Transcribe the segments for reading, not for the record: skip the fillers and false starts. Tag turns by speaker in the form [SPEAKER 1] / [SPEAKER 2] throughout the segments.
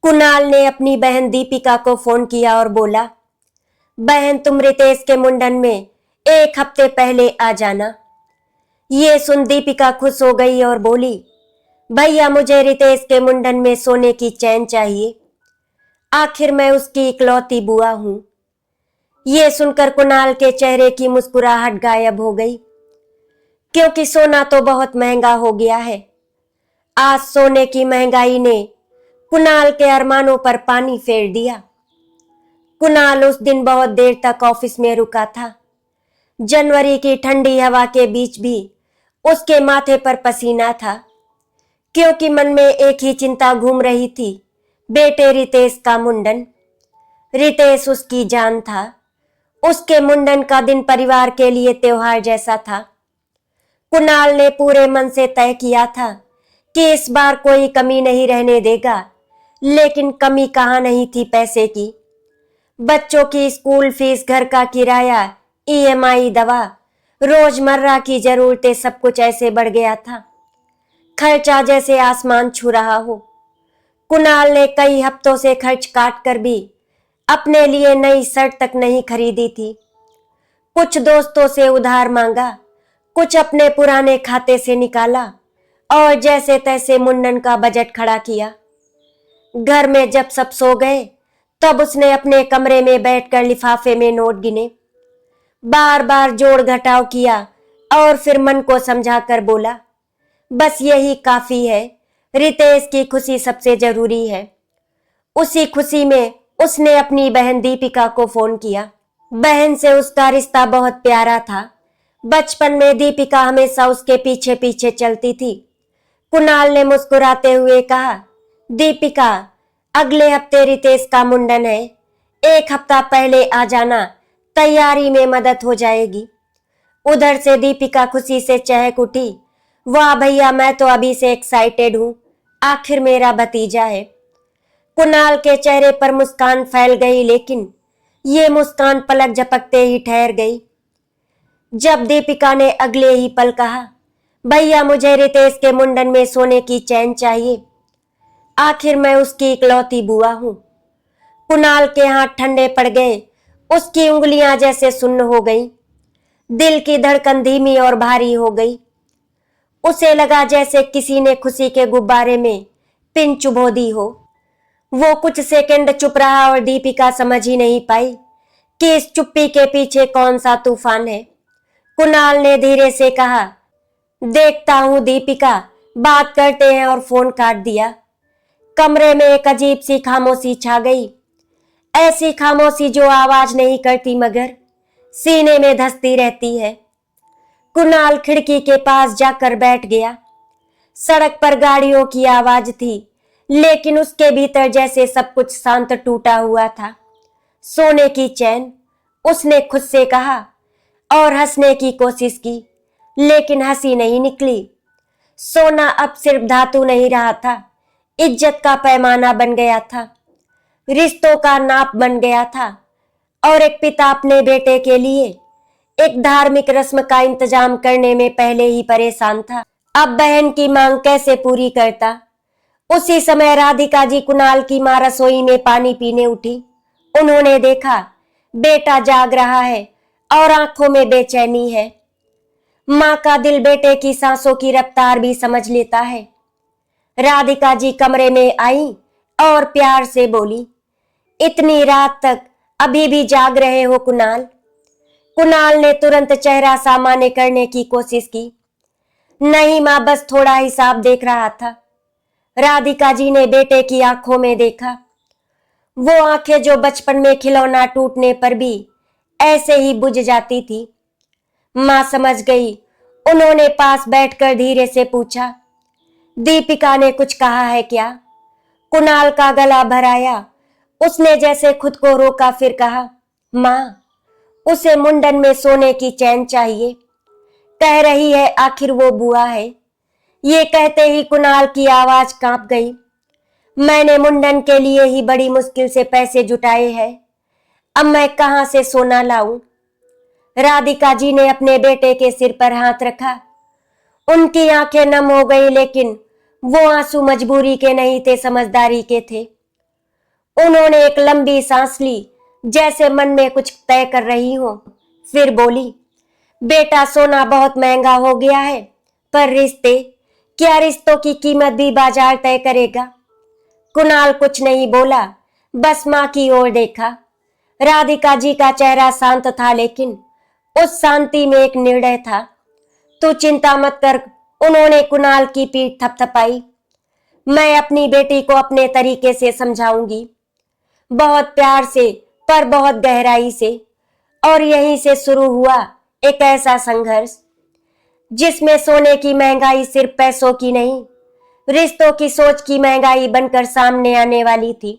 [SPEAKER 1] कुणाल ने अपनी बहन दीपिका को फोन किया और बोला, बहन तुम रितेश के मुंडन में 1 हफ्ते पहले आ जाना। ये सुन दीपिका खुश हो गई और बोली, भैया मुझे रितेश के मुंडन में सोने की चैन चाहिए, आखिर मैं उसकी इकलौती बुआ हूं। ये सुनकर कुणाल के चेहरे की मुस्कुराहट गायब हो गई, क्योंकि सोना तो बहुत महंगा हो गया है। आज सोने की महंगाई ने कुणाल के अरमानों पर पानी फेर दिया। कुणाल उस दिन बहुत देर तक ऑफिस में रुका था। जनवरी की ठंडी हवा के बीच भी उसके माथे पर पसीना था, क्योंकि मन में एक ही चिंता घूम रही थी, बेटे रितेश का मुंडन। रितेश उसकी जान था। उसके मुंडन का दिन परिवार के लिए त्योहार जैसा था। कुणाल ने पूरे मन से तय किया था कि इस बार कोई कमी नहीं रहने देगा, लेकिन कमी कहाँ नहीं थी पैसे की। बच्चों की स्कूल फीस, घर का किराया, ईएमआई, दवा, रोजमर्रा की जरूरतें, सब कुछ ऐसे बढ़ गया था, खर्चा जैसे आसमान छू रहा हो। कुणाल ने कई हफ्तों से खर्च काट कर भी अपने लिए नई शर्ट तक नहीं खरीदी थी। कुछ दोस्तों से उधार मांगा, कुछ अपने पुराने खाते से निकाला और जैसे तैसे मुंडन का बजट खड़ा किया। घर में जब सब सो गए तब उसने अपने कमरे में बैठकर लिफाफे में नोट गिने, बार बार जोड़ घटाव किया और फिर मन को समझाकर बोला, बस यही काफी है, रितेश की खुशी सबसे जरूरी है। उसी खुशी में उसने अपनी बहन दीपिका को फोन किया। बहन से उसका रिश्ता बहुत प्यारा था। बचपन में दीपिका हमेशा उसके पीछे पीछे चलती थी। कुणाल ने मुस्कुराते हुए कहा, दीपिका अगले हफ्ते रितेश का मुंडन है, 1 हफ्ता पहले आ जाना, तैयारी में मदद हो जाएगी। उधर से दीपिका खुशी से चहक उठी, वाह भैया मैं तो अभी से एक्साइटेड हूं, आखिर मेरा भतीजा है। कुणाल के चेहरे पर मुस्कान फैल गई, लेकिन ये मुस्कान पलक झपकते ही ठहर गई जब दीपिका ने अगले ही पल कहा, भैया मुझे रितेश के मुंडन में सोने की चैन चाहिए, आखिर मैं उसकी इकलौती बुआ हूं। कुणाल के हाथ ठंडे पड़ गए, उसकी उंगलियां जैसे सुन्न हो गईं, दिल की धड़कन धीमी और भारी हो गई। उसे लगा जैसे किसी ने खुशी के गुब्बारे में पिन चुभो दी हो। वो कुछ सेकंड चुप रहा और दीपिका समझ ही नहीं पाई कि इस चुप्पी के पीछे कौन सा तूफान है। कुणाल ने धीरे से कहा, देखता हूं दीपिका, बात करते हैं, और फोन काट दिया। कमरे में एक अजीब सी खामोशी छा गई, ऐसी खामोशी जो आवाज नहीं करती मगर सीने में धंसती रहती है। कुणाल खिड़की के पास जाकर बैठ गया। सड़क पर गाड़ियों की आवाज थी, लेकिन उसके भीतर जैसे सब कुछ शांत टूटा हुआ था। सोने की चैन, उसने खुद से कहा और हंसने की कोशिश की, लेकिन हंसी नहीं निकली। सोना अब सिर्फ धातु नहीं रहा था, इज्जत का पैमाना बन गया था, रिश्तों का नाप बन गया था। और एक पिता अपने बेटे के लिए एक धार्मिक रस्म का इंतजाम करने में पहले ही परेशान था, अब बहन की मांग कैसे पूरी करता। उसी समय राधिका जी, कुणाल की मां, रसोई में पानी पीने उठी। उन्होंने देखा बेटा जाग रहा है और आंखों में बेचैनी है। मां का दिल बेटे की सांसों की रफ्तार भी समझ लेता है। राधिका जी कमरे में आई और प्यार से बोली, इतनी रात तक अभी भी जाग रहे हो कुणाल? कुणाल ने तुरंत चेहरा सामान्य करने की कोशिश की, नहीं मां, बस थोड़ा हिसाब देख रहा था। राधिका जी ने बेटे की आंखों में देखा, वो आंखें जो बचपन में खिलौना टूटने पर भी ऐसे ही बुझ जाती थी। मां समझ गई। उन्होंने पास बैठकर धीरे से पूछा, दीपिका ने कुछ कहा है क्या? कुणाल का गला भर आया। उसने जैसे खुद को रोका, फिर कहा, मां उसे मुंडन में सोने की चैन चाहिए, कह रही है आखिर वो बुआ है। ये कहते ही कुणाल की आवाज कांप गई। मैंने मुंडन के लिए ही बड़ी मुश्किल से पैसे जुटाए हैं, अब मैं कहां से सोना लाऊं? राधिका जी ने अपने बेटे के सिर पर हाथ रखा। उनकी आंखें नम हो गई, लेकिन वो आंसू मजबूरी के नहीं थे, समझदारी के थे। उन्होंने एक लंबी सांस ली, जैसे मन में कुछ तय कर रही हो। फिर बोली, बेटा सोना बहुत महंगा हो गया है, पर रिश्ते, क्या रिश्तों की कीमत भी बाजार तय करेगा। कुणाल कुछ नहीं बोला, बस मां की ओर देखा। राधिका जी का चेहरा शांत था, लेकिन उस शांति में एक निर्णय था। तू चिंता मत कर, उन्होंने कुणाल की पीठ थपथपाई। मैं अपनी बेटी को अपने तरीके से समझाऊंगी, बहुत प्यार से, पर बहुत गहराई से। और यहीं से शुरू हुआ एक ऐसा संघर्ष जिसमें सोने की महंगाई सिर्फ पैसों की नहीं, रिश्तों की सोच की महंगाई बनकर सामने आने वाली थी।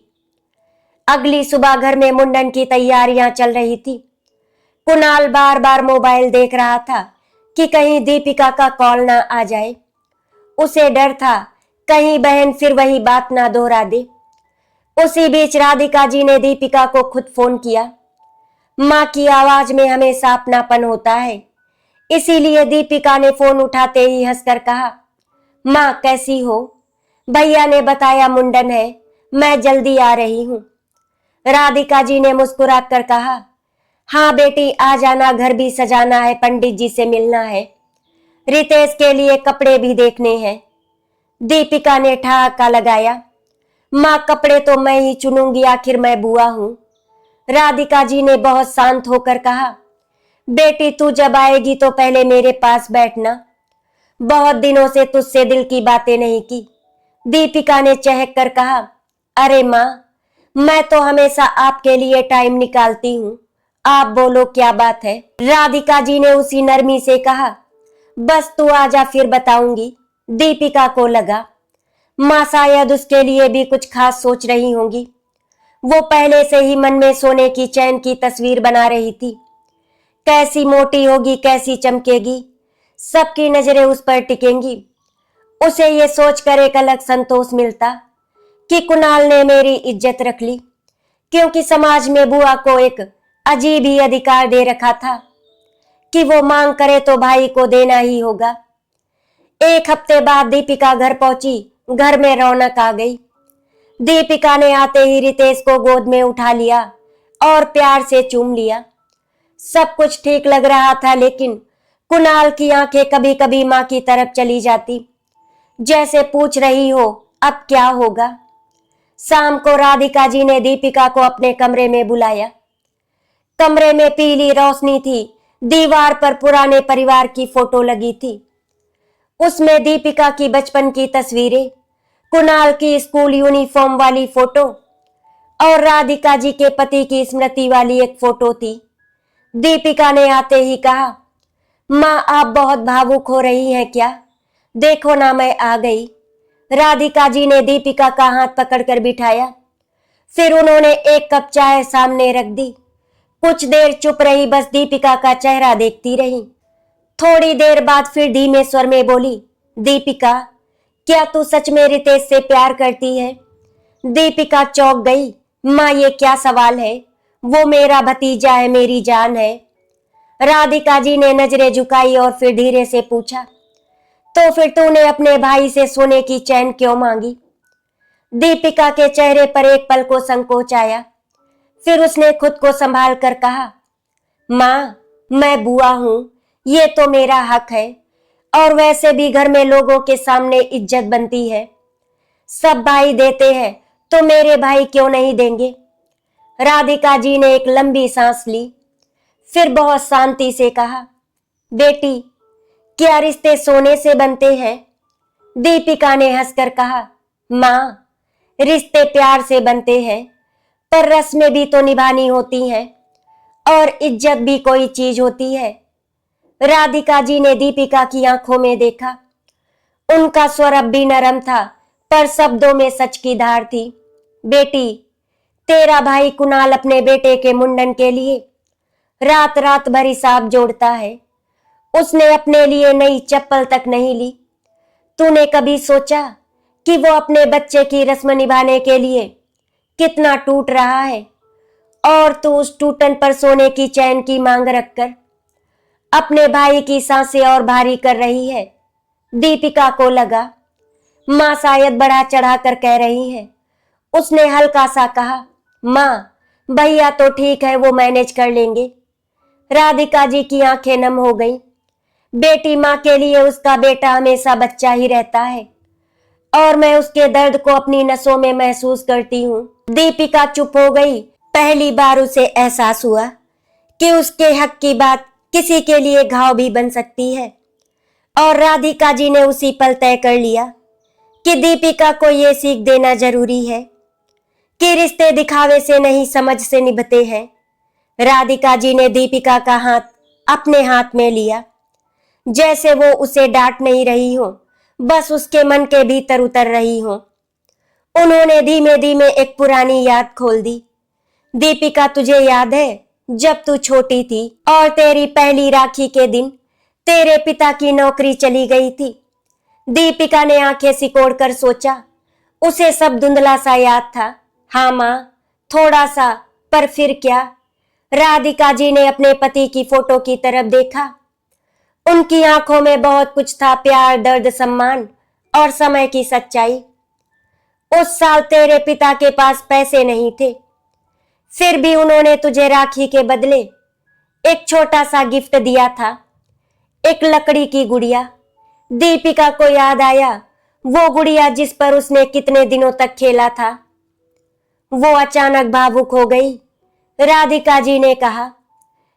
[SPEAKER 1] अगली सुबह घर में मुंडन की तैयारियां चल रही थी। कुणाल बार बार मोबाइल देख रहा था कि कहीं दीपिका का कॉल ना आ जाए। उसे डर था कहीं बहन फिर वही बात ना दोहरा दे। उसी बीच राधिका जी ने दीपिका को खुद फोन किया। माँ की आवाज में हमेशा अपनापन होता है, इसीलिए दीपिका ने फोन उठाते ही हंसकर कहा, माँ कैसी हो? भैया ने बताया मुंडन है, मैं जल्दी आ रही हूँ। राधिका जी ने मुस्कुराकर कहा, हाँ बेटी आ जाना, घर भी सजाना है, पंडित जी से मिलना है, रितेश के लिए कपड़े भी देखने हैं। दीपिका ने ठहाका लगाया, माँ कपड़े तो मैं ही चुनूंगी, आखिर मैं बुआ हूँ। राधिका जी ने बहुत शांत होकर कहा, बेटी तू जब आएगी तो पहले मेरे पास बैठना, बहुत दिनों से तुझसे दिल की बातें नहीं की। दीपिका ने चहक कर कहा, अरे माँ, मैं तो हमेशा आपके लिए टाइम निकालती हूँ, आप बोलो क्या बात है। राधिका जी ने उसी नरमी से कहा, बस तू आजा फिर बताऊंगी। दीपिका को लगा माँ शायद उसके लिए भी कुछ खास सोच रही होंगी। वो पहले से ही मन में सोने की चैन की तस्वीर बना रही थी। कैसी मोटी होगी, कैसी चमकेगी, सबकी नजरें उस पर टिकेंगी। उसे ये सोचकर एक अलग संतोष मिलता कि कुणाल ने मेरी इज्जत रख ली, क्योंकि समाज में बुआ को एक अजीब ही अधिकार दे रखा था कि वो मांग करे तो भाई को देना ही होगा। एक हफ्ते बाद दीपिका घर पहुंची। घर में रौनक आ गई। दीपिका ने आते ही रितेश को गोद में उठा लिया और प्यार से चूम लिया। सब कुछ ठीक लग रहा था, लेकिन कुणाल की आंखें कभी कभी मां की तरफ चली जाती, जैसे पूछ रही हो अब क्या होगा। शाम को राधिका जी ने दीपिका को अपने कमरे में बुलाया। कमरे में पीली रोशनी थी, दीवार पर पुराने परिवार की फोटो लगी थी। उसमें दीपिका की बचपन की तस्वीरें, कुणाल की स्कूल यूनिफॉर्म वाली फोटो और राधिका जी के पति की स्मृति वाली एक फोटो थी। दीपिका ने आते ही कहा, माँ आप बहुत भावुक हो रही हैं क्या? देखो ना मैं आ गई। राधिका जी ने दीपिका का हाथ पकड़कर बिठाया। फिर उन्होंने एक कप चाय सामने रख दी। कुछ देर चुप रही, बस दीपिका का चेहरा देखती रही। थोड़ी देर बाद फिर धीमे स्वर में बोली, दीपिका क्या तू सच में रितेश से प्यार करती है? दीपिका चौंक गई। माँ ये क्या सवाल है? वो मेरा भतीजा है, मेरी जान है। राधिका जी ने नजरें झुकाई और फिर धीरे से पूछा, तो फिर तूने अपने भाई से सोने की चैन क्यों मांगी? दीपिका के चेहरे पर एक पल को संकोच आया। फिर उसने खुद को संभाल कर कहा, माँ मैं बुआ हूं, ये तो मेरा हक है, और वैसे भी घर में लोगों के सामने इज्जत बनती है। सब भाई देते हैं तो मेरे भाई क्यों नहीं देंगे? राधिका जी ने एक लंबी सांस ली, फिर बहुत शांति से कहा, बेटी क्या रिश्ते सोने से बनते हैं? दीपिका ने हंसकर कहा, माँ रिश्ते प्यार से बनते हैं, पर रस्में भी तो निभानी होती हैं, और इज्जत भी कोई चीज होती है। राधिका जी ने दीपिका की आंखों में देखा। उनका स्वर अब भी नरम था, पर शब्दों में सच की धार थी। बेटी तेरा भाई कुणाल अपने बेटे के मुंडन के लिए रात रात भर हिसाब जोड़ता है। उसने अपने लिए नई चप्पल तक नहीं ली। तूने कभी सोचा कि वो अपने बच्चे की रस्म निभाने के लिए कितना टूट रहा है, और तू उस टूटन पर सोने की चैन की मांग रखकर अपने भाई की सांसें और भारी कर रही है। दीपिका को लगा मां शायद बढ़ा चढ़ा कर कह रही है। उसने हल्का सा कहा, माँ, भैया तो ठीक है, वो मैनेज कर लेंगे। राधिका जी की आंखें नम हो गईं। बेटी माँ के लिए उसका बेटा हमेशा बच्चा ही रहता है और मैं उसके दर्द को अपनी नसों में महसूस करती हूँ। दीपिका चुप हो गई। पहली बार उसे एहसास हुआ कि उसके हक की बात किसी के लिए घाव भी बन सकती है और राधिका जी ने उसी पल तय कर लिया कि दीपिका को ये सीख देना जरूरी है कि रिश्ते दिखावे से नहीं समझ से निभते हैं। राधिका जी ने दीपिका का हाथ अपने हाथ में लिया, जैसे वो उसे डांट नहीं रही हो, बस उसके मन के भीतर उतर रही हो। उन्होंने धीमे धीमे एक पुरानी याद खोल दी। दीपिका, तुझे याद है जब तू छोटी थी और तेरी पहली राखी के दिन तेरे पिता की नौकरी चली गई थी? दीपिका ने आंखें सिकोड़कर सोचा। उसे सब धुंधला सा याद था। हाँ माँ, थोड़ा सा, पर फिर क्या? राधिका जी ने अपने पति की फोटो की तरफ देखा। उनकी आंखों में बहुत कुछ था, प्यार, दर्द, सम्मान और समय की सच्चाई। उस साल तेरे पिता के पास पैसे नहीं थे, फिर भी उन्होंने तुझे राखी के बदले एक छोटा सा गिफ्ट दिया था, एक लकड़ी की गुड़िया। दीपिका को याद आया वो गुड़िया जिस पर उसने कितने दिनों तक खेला था। वो अचानक भावुक हो गई। राधिका जी ने कहा,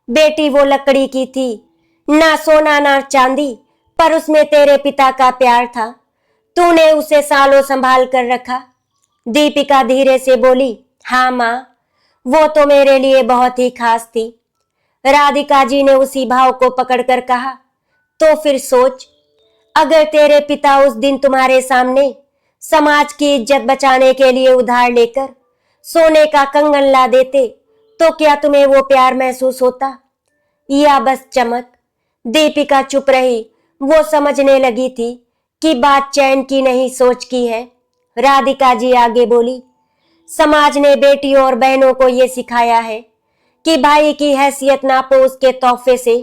[SPEAKER 1] बेटी, वो लकड़ी की थी, ना सोना ना चांदी, पर उसमें तेरे पिता का प्यार था। तूने उसे सालों संभाल कर रखा। दीपिका धीरे से बोली, हाँ माँ, वो तो मेरे लिए बहुत ही खास थी। राधिका जी ने उसी भाव को पकड़कर कहा, तो फिर सोच, अगर तेरे पिता उस दिन तुम्हारे सामने समाज की इज्जत बचाने के लिए उधार लेकर सोने का कंगन ला देते, तो क्या तुम्हें वो प्यार महसूस होता या बस चमक? दीपिका चुप रही। वो समझने लगी थी कि बात चैन की नहीं, सोच की है। राधिका जी आगे बोली, समाज ने बेटियों और बहनों को ये सिखाया है कि भाई की हैसियत नापो उसके तोहफे से,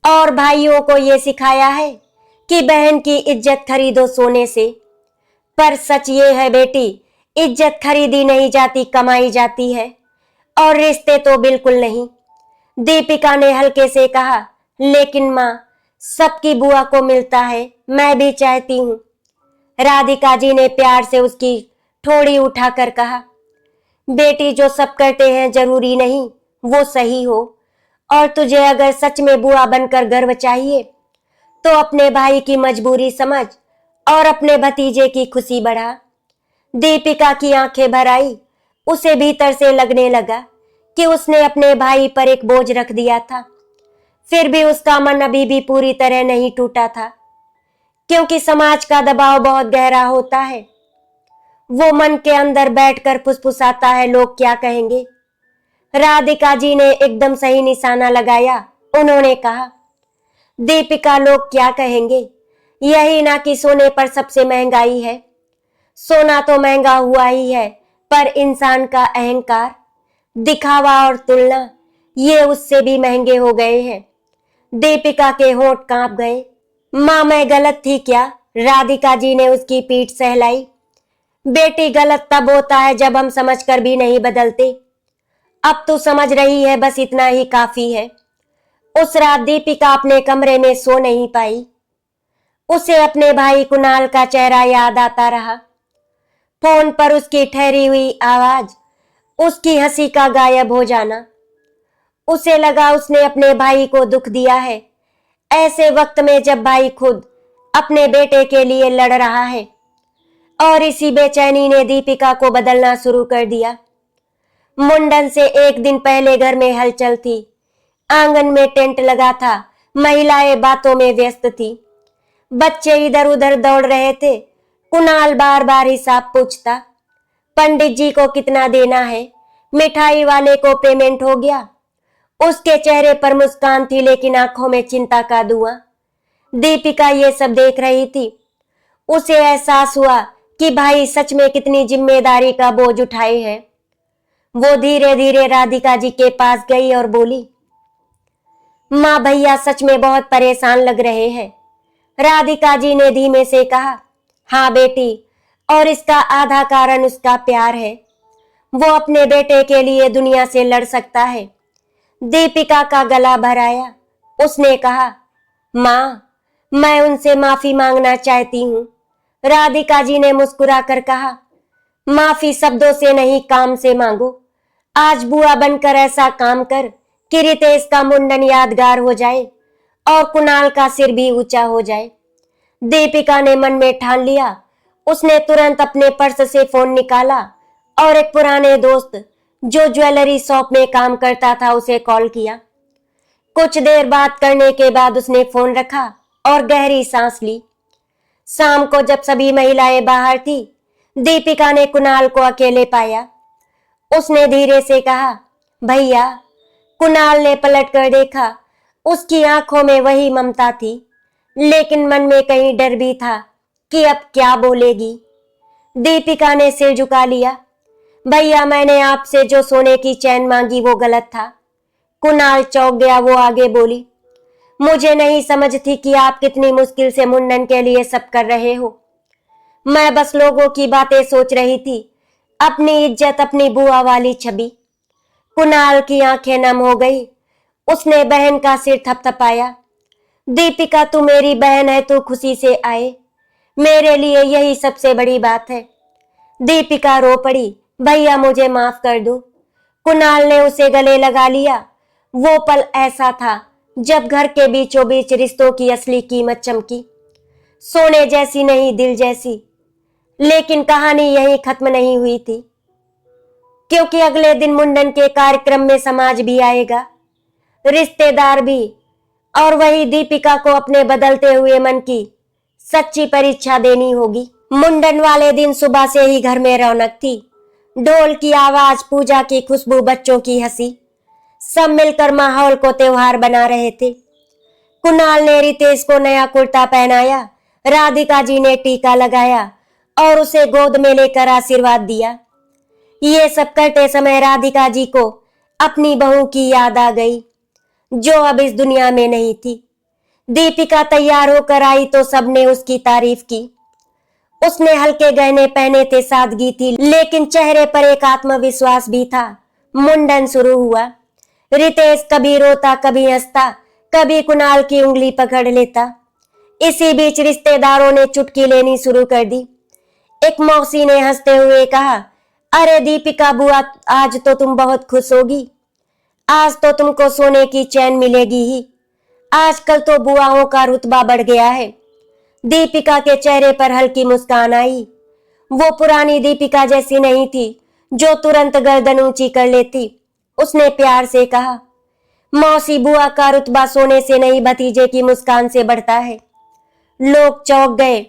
[SPEAKER 1] और भाइयों को ये सिखाया है कि बहन की इज्जत खरीदो सोने से। पर सच ये है बेटी, इज्जत खरीदी नहीं जाती, कमाई जाती है, और रिश्ते तो बिल्कुल नहीं। दीपिका ने हल्के से कहा, लेकिन माँ, सबकी बुआ को मिलता है, मैं भी चाहती हूँ। राधिका जी ने प्यार से उसकी ठोड़ी उठाकर कहा, बेटी, जो सब करते हैं जरूरी नहीं वो सही हो, और तुझे अगर सच में बुआ बनकर गर्व चाहिए तो अपने भाई की मजबूरी समझ और अपने भतीजे की खुशी बढ़ा। दीपिका की आंखें भर आई। उसे भीतर से लगने लगा कि उसने अपने भाई पर एक बोझ रख दिया था। फिर भी उसका मन अभी भी पूरी तरह नहीं टूटा था, क्योंकि समाज का दबाव बहुत गहरा होता है। वो मन के अंदर बैठकर फुसफुसाता है, लोग क्या कहेंगे। राधिका जी ने एकदम सही निशाना लगाया। उन्होंने कहा, दीपिका, लोग क्या कहेंगे? यही ना कि सोने पर सबसे महंगाई है। सोना तो महंगा हुआ ही है, पर इंसान का अहंकार, दिखावा और तुलना, ये उससे भी महंगे हो गए हैं। दीपिका के होंठ कांप गए। माँ, मैं गलत थी क्या? राधिका जी ने उसकी पीठ सहलाई। बेटी, गलत तब होता है जब हम समझकर भी नहीं बदलते। अब तू समझ रही है, बस इतना ही काफी है। उस रात दीपिका अपने कमरे में सो नहीं पाई। उसे अपने भाई कुणाल का चेहरा याद आता रहा। फोन पर उसकी ठहरी हुई आवाज, उसकी हंसी का गायब हो जाना। उसे लगा उसने अपने भाई को दुख दिया है, ऐसे वक्त में जब भाई खुद अपने बेटे के लिए लड़ रहा है। और इसी बेचैनी ने दीपिका को बदलना शुरू कर दिया। मुंडन से एक दिन पहले घर में हलचल थी। आंगन में टेंट लगा था, महिलाएं बातों में व्यस्त थी, बच्चे इधर उधर दौड़ रहे थे। कुणाल बार बार हिसाब पूछता, पंडित जी को कितना देना है? मिठाई वाले को पेमेंट हो गया? उसके चेहरे पर मुस्कान थी, लेकिन आंखों में चिंता का धुआं। दीपिका ये सब देख रही थी। उसे एहसास हुआ कि भाई सच में कितनी जिम्मेदारी का बोझ उठाए है। वो धीरे धीरे राधिका जी के पास गई और बोली, माँ, भैया सच में बहुत परेशान लग रहे हैं। राधिका जी ने धीमे से कहा, हाँ बेटी, और इसका आधा कारण उसका प्यार है। वो अपने बेटे के लिए दुनिया से लड़ सकता है। दीपिका का गला भर आया। उसने कहा, माँ, मैं उनसे माफी मांगना चाहती हूँ। राधिका जी ने मुस्कुरा कर कहा, माफी शब्दों से नहीं, काम से मांगो। आज बुआ बनकर ऐसा काम कर कि रितेश का मुंडन यादगार हो जाए और कुणाल का सिर भी ऊंचा हो जाए। दीपिका ने मन में ठान लिया। उसने तुरंत अपने पर्स से फोन निकाला और एक पुराने दोस्त जो ज्वेलरी शॉप में काम करता था उसे कॉल किया। कुछ देर बात करने के बाद उसने फोन रखा और गहरी सांस ली। शाम को जब सभी महिलाएं बाहर थी, दीपिका ने कुणाल को अकेले पाया। उसने धीरे से कहा, भैया। कुणाल ने पलट कर देखा। उसकी आंखों में वही ममता थी, लेकिन मन में कहीं डर भी था कि अब क्या बोलेगी। दीपिका ने सिर झुका लिया। भैया, मैंने आपसे जो सोने की चैन मांगी वो गलत था। कुणाल चौंक गया। वो आगे बोली, मुझे नहीं समझ थी कि आप कितनी मुश्किल से मुंडन के लिए सब कर रहे हो। मैं बस लोगों की बातें सोच रही थी, अपनी इज्जत, अपनी बुआ वाली छवि। कुणाल की आंखें नम हो गई। उसने बहन का सिर थपथपाया। दीपिका, तू मेरी बहन है, तू खुशी से आए। मेरे लिए यही सबसे बड़ी बात है। दीपिका रो पड़ी। भैया, मुझे माफ कर दो। कुणाल ने उसे गले लगा लिया। वो पल ऐसा था जब घर के बीचों बीच रिश्तों की असली कीमत चमकी। सोने जैसी नहीं, दिल जैसी। लेकिन कहानी यहीं खत्म नहीं हुई थी, क्योंकि अगले दिन मुंडन के कार्यक्रम में समाज भी आएगा, रिश्तेदार भी, और वही दीपिका को अपने बदलते हुए मन की सच्ची परीक्षा देनी होगी। मुंडन वाले दिन सुबह से ही घर में रौनक थी। ढोल की आवाज, पूजा की खुशबू, बच्चों की हंसी, सब मिलकर माहौल को त्योहार बना रहे थे। कुणाल ने रितेश को नया कुर्ता पहनाया। राधिका जी ने टीका लगाया और उसे गोद में लेकर आशीर्वाद दिया। ये सब करते समय राधिका जी को अपनी बहू की याद आ गई, जो अब इस दुनिया में नहीं थी। दीपिका तैयार होकर आई तो सबने उसकी तारीफ की। उसने हल्के गहने पहने थे, सादगी थी, लेकिन चेहरे पर एक आत्मविश्वास भी था। मुंडन शुरू हुआ। रितेश कभी रोता, कभी हंसता, कभी कुणाल की उंगली पकड़ लेता। इसी बीच रिश्तेदारों ने चुटकी लेनी शुरू कर दी। एक मौसी ने हंसते हुए कहा, अरे दीपिका बुआ, आज तो तुम बहुत खुश होगी। आज तो तुमको सोने की चैन मिलेगी ही। आजकल तो बुआओं का रुतबा बढ़ गया है। दीपिका के चेहरे पर हल्की मुस्कान आई। वो पुरानी दीपिका जैसी नहीं थी जो तुरंत गर्दन ऊंची कर लेती। उसने प्यार से कहा, मौसी, बुआ का रुतबा सोने से नहीं, भतीजे की मुस्कान से बढ़ता है। लोग चौंक गए।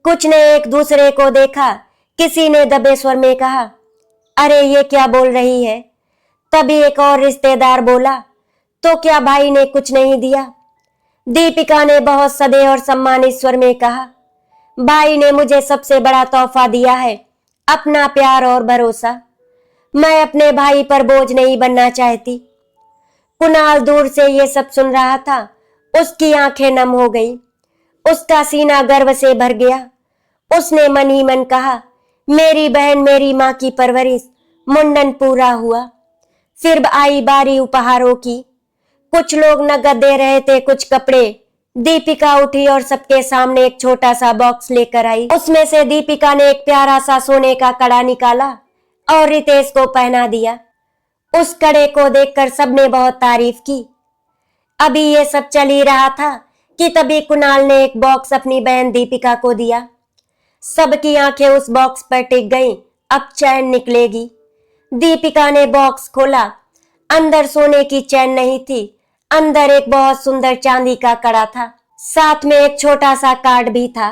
[SPEAKER 1] कुछ ने एक दूसरे को देखा। किसी ने दबे स्वर में कहा, अरे ये क्या बोल रही है। तभी एक और रिश्तेदार बोला, तो क्या भाई ने कुछ नहीं दिया। दीपिका ने बहुत सदे और सम्मानित स्वर में कहा, भाई ने मुझे सबसे बड़ा तोहफा दिया है, अपना प्यार और भरोसा। मैं अपने भाई पर बोझ नहीं बनना चाहती। कुणाल दूर से ये सब सुन रहा था। उसकी आंखें नम हो गई। उसका सीना गर्व से भर गया। उसने मन ही मन कहा, मेरी बहन, मेरी माँ की परवरिश। मुंडन पूरा हुआ। फिर आई बारी उपहारों की। कुछ लोग नगद दे रहे थे, कुछ कपड़े। दीपिका उठी और सबके सामने एक छोटा सा बॉक्स लेकर आई। उसमें से दीपिका ने एक प्यारा सा सोने का कड़ा निकाला और रितेश को पहना दिया। उस कड़े को देखकर सबने बहुत तारीफ की। अभी ये सब चल ही रहा था कि तभी कुणाल ने एक बॉक्स अपनी बहन दीपिका को दिया। सबकी आंखें उस बॉक्स पर टिक गईं। अब चैन निकलेगी। दीपिका ने बॉक्स खोला। अंदर सोने की चैन नहीं थी, अंदर एक बहुत सुंदर चांदी का कड़ा था। साथ में एक छोटा सा कार्ड भी था।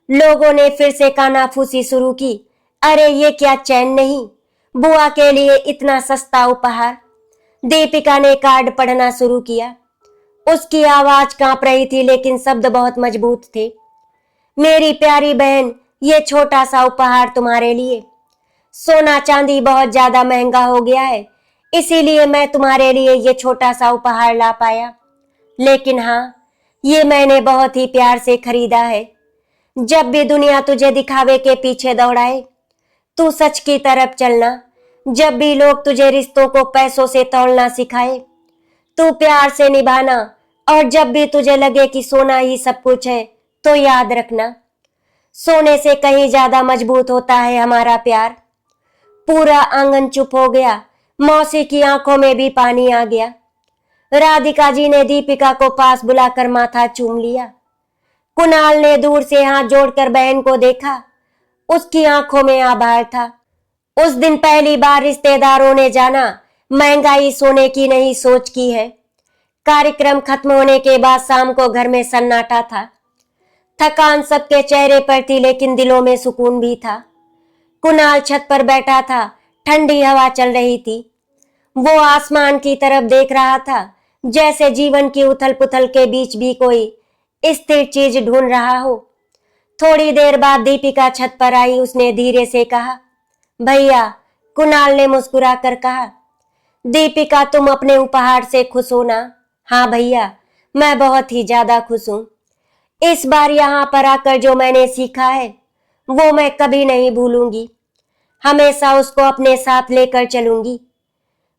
[SPEAKER 1] लोगों ने फिर से कानाफूसी शुरू की, अरे ये क्या चैन नहीं, बुआ के लिए इतना सस्ता उपहार। दीपिका ने कार्ड पढ़ना शुरू किया। उसकी आवाज कांप रही थी, लेकिन शब्द बहुत मजबूत थे। मेरी प्यारी बहन, ये छोटा सा उपहार तुम्हारे लिए। सोना चांदी बहुत ज्यादा महंगा हो गया है, इसीलिए मैं तुम्हारे लिए ये छोटा सा उपहार ला पाया। लेकिन हाँ, ये मैंने बहुत ही प्यार से खरीदा है। जब भी दुनिया तुझे दिखावे के पीछे दौड़ाए, तू सच की तरफ चलना। जब भी लोग तुझे रिश्तों को पैसों से तौलना सिखाए, तू प्यार से निभाना, और जब भी तुझे लगे कि सोना ही सब कुछ है, तो याद रखना, सोने से कहीं ज्यादा मजबूत होता है हमारा प्यार। पूरा आंगन चुप हो गया। मौसी की आंखों में भी पानी आ गया। राधिका जी ने दीपिका को पास बुलाकर माथा चूम लिया। कुणाल ने दूर से हाथ जोड़कर बहन को देखा। उसकी आंखों में आभार था। उस दिन पहली बार रिश्तेदारों ने जाना महंगाई सोने की नहीं सोच की है। कार्यक्रम खत्म होने के बाद शाम को घर में सन्नाटा था। थकान सबके चेहरे पर थी, लेकिन दिलों में सुकून भी था। कुणाल छत पर बैठा था। ठंडी हवा चल रही थी। वो आसमान की तरफ देख रहा था, जैसे जीवन की उथल पुथल के बीच भी कोई स्थिर चीज ढूंढ रहा हो। थोड़ी देर बाद दीपिका छत पर आई। उसने धीरे से कहा, भैया। कुणाल ने मुस्कुरा कर कहा, दीपिका तुम अपने उपहार से खुश हो ना? हाँ भैया, मैं बहुत ही ज्यादा खुश हूँ। इस बार यहाँ पर आकर जो मैंने सीखा है वो मैं कभी नहीं भूलूंगी। हमेशा उसको अपने साथ लेकर चलूंगी।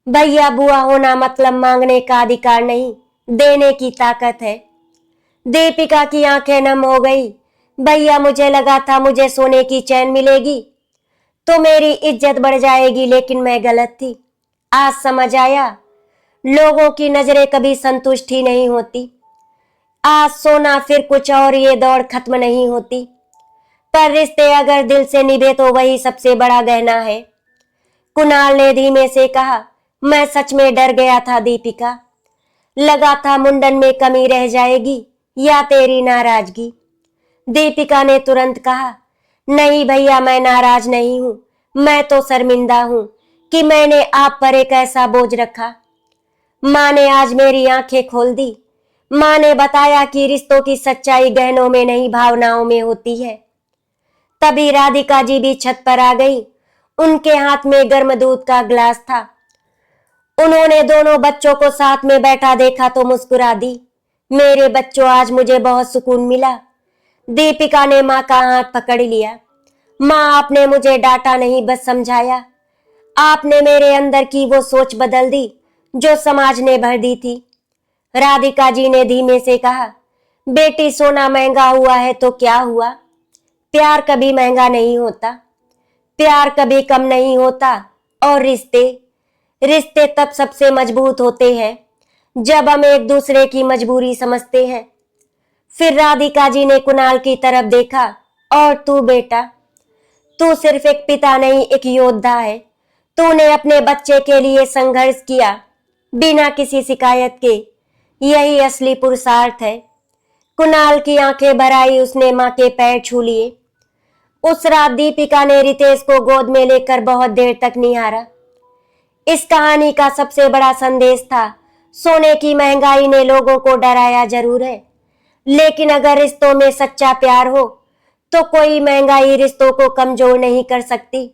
[SPEAKER 1] भैया, बुआ होना मतलब मांगने का अधिकार नहीं, देने की ताकत है। दीपिका की आंखें नम हो गई। भैया, मुझे लगा था मुझे सोने की चैन मिलेगी तो मेरी इज्जत बढ़ जाएगी, लेकिन मैं गलत थी। आज समझ आया, लोगों की नजरें कभी संतुष्ट ही नहीं होती। आज सोना फिर कुछ और, ये दौड़ खत्म नहीं होती। पर रिश्ते अगर दिल से निभे तो वही सबसे बड़ा गहना है। कुणाल ने धीमे से कहा, मैं सच में डर गया था दीपिका। लगा था मुंडन में कमी रह जाएगी या तेरी नाराजगी। दीपिका ने तुरंत कहा, नहीं भैया, मैं नाराज नहीं हूं। मैं तो शर्मिंदा हूं कि मैंने आप पर एक ऐसा बोझ रखा। माँ ने आज मेरी आंखें खोल दी। माँ ने बताया कि रिश्तों की सच्चाई गहनों में नहीं, भावनाओं में होती है। तभी राधिका जी भी छत पर आ गई। उनके हाथ में गर्म दूध का गिलास था। उन्होंने दोनों बच्चों को साथ में बैठा देखा तो मुस्कुरा दी। मेरे बच्चों, आज मुझे बहुत सुकून मिला। दीपिका ने माँ का हाथ पकड़ लिया। माँ, आपने मुझे डांटा नहीं, बस समझाया। आपने मेरे अंदर की वो सोच बदल दी जो समाज ने भर दी थी। राधिका जी ने धीमे से कहा, बेटी, सोना महंगा हुआ है तो क्या हुआ? प्यार कभी महंगा नहीं होता। प्यार कभी कम नहीं होता। और रिश्ते रिश्ते तब सबसे मजबूत होते हैं जब हम एक दूसरे की मजबूरी समझते हैं। फिर राधिका जी ने कुणाल की तरफ देखा, और तू बेटा, तू सिर्फ एक पिता नहीं, एक योद्धा है। तूने अपने बच्चे के लिए संघर्ष किया बिना किसी शिकायत के। यही असली पुरुषार्थ है। कुणाल की आंखें भर आई। उसने माँ के पैर छू लिए। उस रात दीपिका ने रितेश को गोद में लेकर बहुत देर तक निहारा। इस कहानी का सबसे बड़ा संदेश था, सोने की महंगाई ने लोगों को डराया जरूर है, लेकिन अगर रिश्तों में सच्चा प्यार हो तो कोई महंगाई रिश्तों को कमजोर नहीं कर सकती।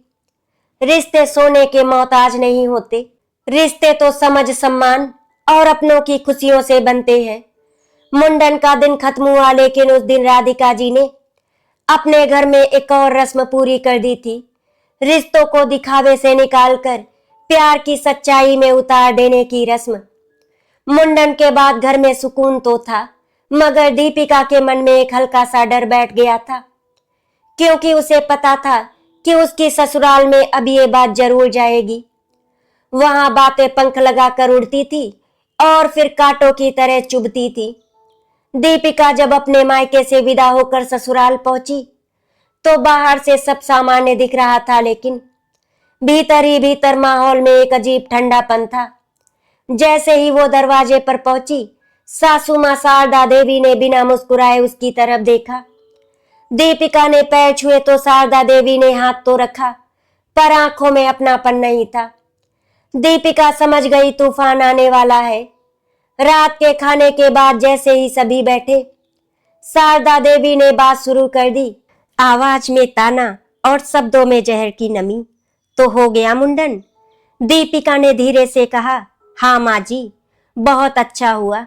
[SPEAKER 1] रिश्ते सोने के मोहताज नहीं होते। रिश्ते तो समझ, सम्मान और अपनों की खुशियों से बनते हैं। मुंडन का दिन खत्म हुआ, लेकिन उस दिन राधिका जी ने अपने घर में एक और रस्म पूरी कर दी थी। रिश्तों को दिखावे से निकालकर प्यार की सच्चाई में उतार देने की रस्म। मुंडन के बाद घर में सुकून तो था, मगर दीपिका के मन में एक हल्का सा डर बैठ गया था, क्योंकि उसे पता था कि उसकी ससुराल में अब ये बात जरूर जाएगी। वहां बातें पंख लगाकर उड़ती थी और फिर कांटों की तरह चुभती थी। दीपिका जब अपने मायके से विदा होकर ससुराल पहुंची तो बाहर से सब सामान्य दिख रहा था, लेकिन भीतर ही भीतर माहौल में एक अजीब ठंडापन था। जैसे ही वो दरवाजे पर पहुंची, सासू मां शारदा देवी ने बिना मुस्कुराए उसकी तरफ देखा। दीपिका ने पैर छुए तो शारदा देवी ने हाथ तो रखा, पर आंखों में अपनापन नहीं था। दीपिका समझ गई तूफान आने वाला है। रात के खाने के बाद जैसे ही सभी बैठे, शारदा देवी ने बात शुरू कर दी, आवाज में ताना और शब्दों में जहर की नमी। तो हो गया मुंडन? दीपिका ने धीरे से कहा। हाँ माँ जी, बहुत अच्छा हुआ।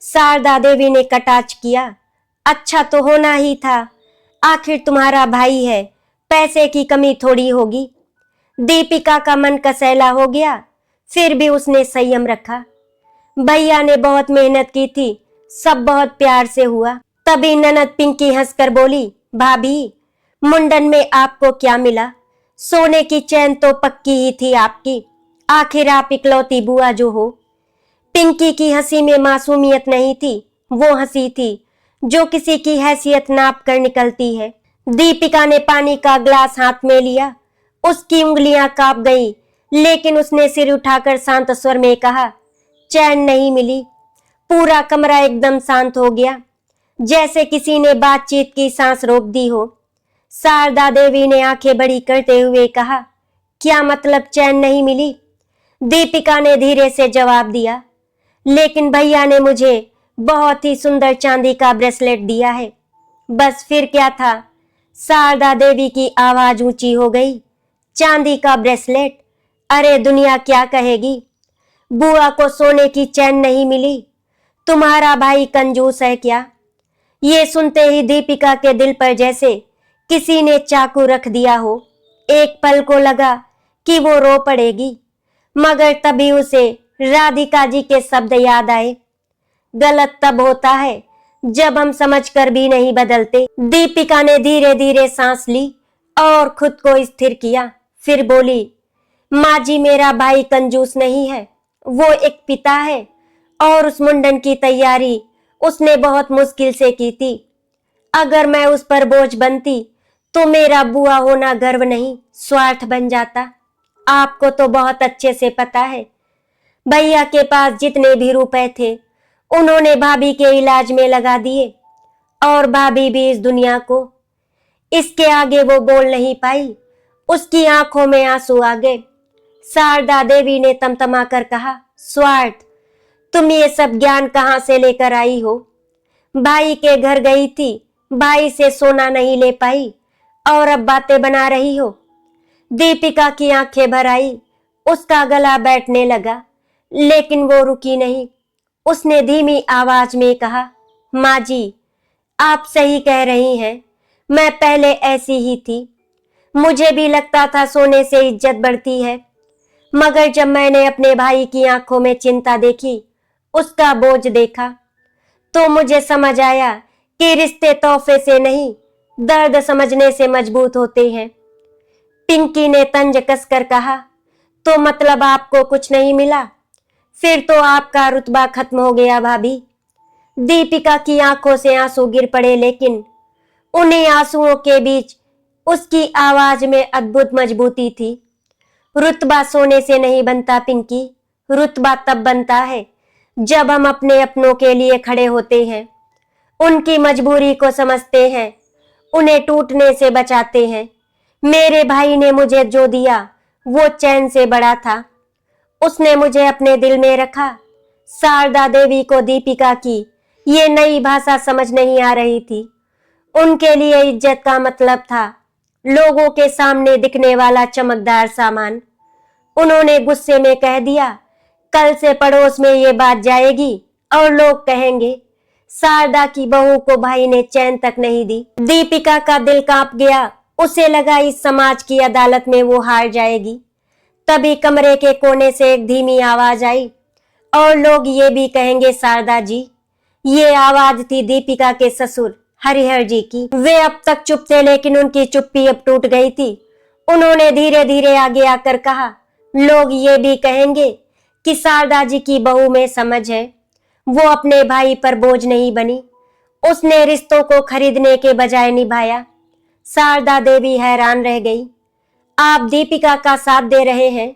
[SPEAKER 1] शारदा देवी ने कटाक्ष किया। अच्छा तो होना ही था, आखिर तुम्हारा भाई है, पैसे की कमी थोड़ी होगी। दीपिका का मन कसैला हो गया, फिर भी उसने संयम रखा। भैया ने बहुत मेहनत की थी, सब बहुत प्यार से हुआ। तभी ननद पिंकी हंसकर बोली, भाभी, मुंडन में आपको क्या मिला? सोने की चैन तो पक्की ही थी आपकी, आखिर आप इकलौती बुआ जो हो। पिंकी की हंसी में मासूमियत नहीं थी, वो हंसी थी जो किसी की हैसियत नाप कर निकलती है। दीपिका ने पानी का ग्लास हाथ में लिया, उसकी उंगलियां कांप गईं, लेकिन उसने सिर उठाकर शांत स्वर में कहा, चैन नहीं मिली। पूरा कमरा एकदम शांत हो गया, जैसे किसी ने बातचीत की सांस रोक दी हो। शारदा देवी ने आंखें बड़ी करते हुए कहा, क्या मतलब चैन नहीं मिली? दीपिका ने धीरे से जवाब दिया, लेकिन भैया ने मुझे बहुत ही सुंदर चांदी का ब्रेसलेट दिया है। बस फिर क्या था? शारदा देवी की आवाज ऊंची हो गई, चांदी का ब्रेसलेट? अरे दुनिया क्या कहेगी? बुआ को सोने की चैन नहीं मिली? तुम्हारा भाई कंजूस है क्या? ये सुनते ही दीपिका के दिल पर जैसे किसी ने चाकू रख दिया हो। एक पल को लगा कि वो रो पड़ेगी, मगर तभी उसे राधिका जी के शब्द याद आए, गलत तब होता है जब हम समझकर भी नहीं बदलते। दीपिका ने धीरे धीरे सांस ली और खुद को स्थिर किया, फिर बोली, माँ जी, मेरा भाई कंजूस नहीं है, वो एक पिता है और उस मुंडन की तैयारी उसने बहुत मुश्किल से की थी। अगर मैं उस पर बोझ बनती तो मेरा बुआ होना गर्व नहीं, स्वार्थ बन जाता। आपको तो बहुत अच्छे से पता है, भैया के पास जितने भी रुपए थे उन्होंने भाभी के इलाज में लगा दिए, और भाभी भी इस दुनिया को। इसके आगे वो बोल नहीं पाई, उसकी आंखों में आंसू आ गए। शारदा देवी ने तमतमा कर कहा, स्वार्थ? तुम ये सब ज्ञान कहाँ से लेकर आई हो? भाई के घर गई थी, भाई से सोना नहीं ले पाई और अब बातें बना रही हो। दीपिका की आंखें भर आई, उसका गला बैठने लगा, लेकिन वो रुकी नहीं। उसने धीमी आवाज में कहा, माँ जी, आप सही कह रही हैं, मैं पहले ऐसी ही थी। मुझे भी लगता था सोने से इज्जत बढ़ती है, मगर जब मैंने अपने भाई की आंखों में चिंता देखी, उसका बोझ देखा, तो मुझे समझ आया कि रिश्ते तोहफे से नहीं, दर्द समझने से मजबूत होते हैं। पिंकी ने तंज कसकर कहा, तो मतलब आपको कुछ नहीं मिला? फिर तो आपका रुतबा खत्म हो गया भाभी। दीपिका की आंखों से आंसू गिर पड़े, लेकिन उन्हीं आंसुओं के बीच उसकी आवाज में अद्भुत मजबूती थी। रुतबा सोने से नहीं बनता पिंकी, रुतबा तब बनता है जब हम अपने अपनों के लिए खड़े होते हैं, उनकी मजबूरी को समझते हैं, उन्हें टूटने से बचाते हैं। मेरे भाई ने मुझे जो दिया वो चैन से बड़ा था, उसने मुझे अपने दिल में रखा। शारदा देवी को दीपिका की ये नई भाषा समझ नहीं आ रही थी। उनके लिए इज्जत का मतलब था लोगों के सामने दिखने वाला चमकदार सामान। उन्होंने गुस्से में कह दिया, कल से पड़ोस में ये बात जाएगी और लोग कहेंगे शारदा की बहू को भाई ने चैन तक नहीं दी। दीपिका का दिल कांप गया, उसे लगा इस समाज की अदालत में वो हार जाएगी। तभी कमरे के कोने से एक धीमी आवाज आई, और लोग ये भी कहेंगे शारदा जी। ये आवाज थी दीपिका के ससुर हरिहर जी की। वे अब तक चुप थे, लेकिन उनकी चुप्पी अब टूट गई थी। उन्होंने धीरे धीरे आगे आकर कहा, लोग ये भी कहेंगे कि शारदा जी की बहू में समझ है, वो अपने भाई पर बोझ नहीं बनी, उसने रिश्तों को खरीदने के बजाय निभाया। शारदा देवी हैरान रह गई, आप दीपिका का साथ दे रहे हैं?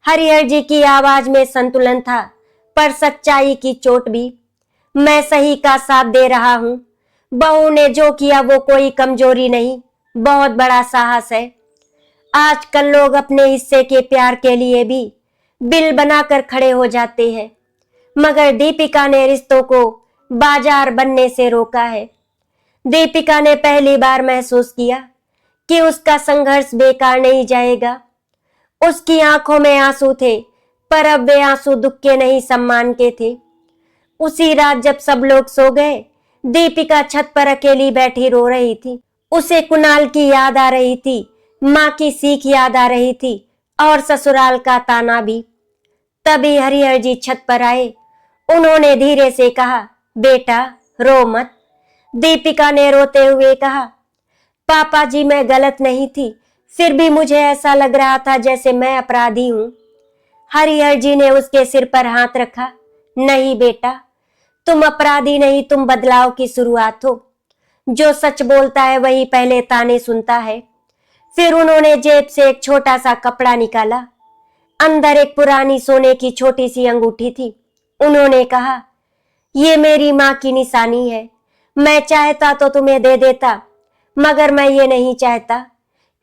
[SPEAKER 1] हरिहर जी की आवाज में संतुलन था, पर सच्चाई की चोट भी। मैं सही का साथ दे रहा हूं। बहू ने जो किया वो कोई कमजोरी नहीं, बहुत बड़ा साहस है। आजकल लोग अपने हिस्से के प्यार के लिए भी बिल बनाकर खड़े हो जाते हैं, मगर दीपिका ने रिश्तों को बाजार बनने से रोका है। दीपिका ने पहली बार महसूस किया कि उसका संघर्ष बेकार नहीं जाएगा। उसकी आंखों में आंसू थे, पर अब वे आंसू दुख के नहीं, सम्मान के थे। उसी रात जब सब लोग सो गए, दीपिका छत पर अकेली बैठी रो रही थी। उसे कुणाल की याद आ रही थी, माँ की सीख याद आ रही थी, और ससुराल का ताना भी। तभी हरिहर जी छत पर आए। उन्होंने धीरे से कहा, बेटा रो मत। दीपिका ने रोते हुए कहा, पापा जी मैं गलत नहीं थी, फिर भी मुझे ऐसा लग रहा था जैसे मैं अपराधी हूं। हरिहर जी ने उसके सिर पर हाथ रखा। नहीं बेटा, तुम अपराधी नहीं, तुम बदलाव की शुरुआत हो। जो सच बोलता है वही पहले ताने सुनता है। फिर उन्होंने जेब से एक छोटा सा कपड़ा निकाला। अंदर एक पुरानी सोने की छोटी सी अंगूठी थी। उन्होंने कहा, ये मेरी माँ की निशानी है। मैं चाहता तो तुम्हें दे देता, मगर मैं ये नहीं चाहता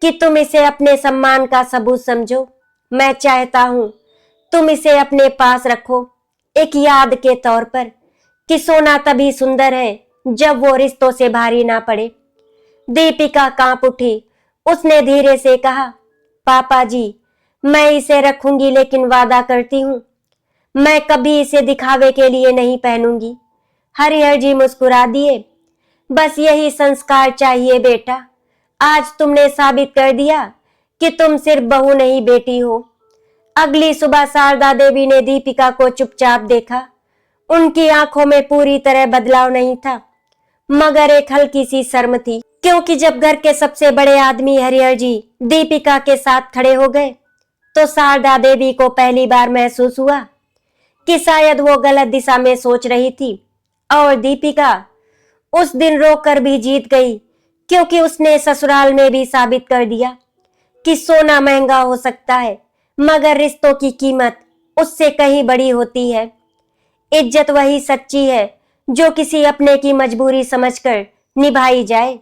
[SPEAKER 1] कि तुम इसे अपने सम्मान का सबूत समझो। मैं चाहता हूं तुम इसे अपने पास रखो, एक याद के तौर पर, कि सोना तभी सुंदर है जब वो रिश्तों से भारी ना पड़े। दीपिका कांप उठी। उसने धीरे से कहा, पापा जी मैं इसे रखूंगी, लेकिन वादा करती हूं मैं कभी इसे दिखावे के लिए नहीं पहनूंगी। हरिहर जी मुस्कुरा दिए। बस यही संस्कार चाहिए बेटा। आज तुमने साबित कर दिया कि तुम सिर्फ बहू नहीं बेटी हो। अगली सुबह शारदा देवी ने दीपिका को चुपचाप देखा। उनकी आंखों में पूरी तरह बदलाव नहीं था, मगर एक हल्की सी शर्म थी, क्योंकि जब घर के सबसे बड़े आदमी हरिहर जी दीपिका के साथ खड़े हो गए तो शारदा देवी को पहली बार महसूस हुआ कि शायद वो गलत दिशा में सोच रही थी। और दीपिका उस दिन रोकर भी जीत गई, क्योंकि उसने ससुराल में भी साबित कर दिया कि सोना महंगा हो सकता है, मगर रिश्तों की कीमत उससे कहीं बड़ी होती है। इज्जत वही सच्ची है जो किसी अपने की मजबूरी समझकर निभाई जाए,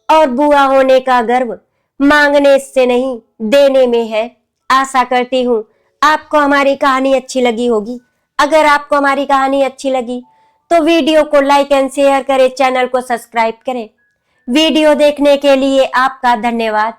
[SPEAKER 1] और बुआ होने का गर्व मांगने से नहीं देने में है। आशा करती हूँ आपको हमारी कहानी अच्छी लगी होगी। अगर आपको हमारी कहानी अच्छी लगी तो वीडियो को लाइक एंड शेयर करें, चैनल को सब्सक्राइब करें। वीडियो देखने के लिए आपका धन्यवाद।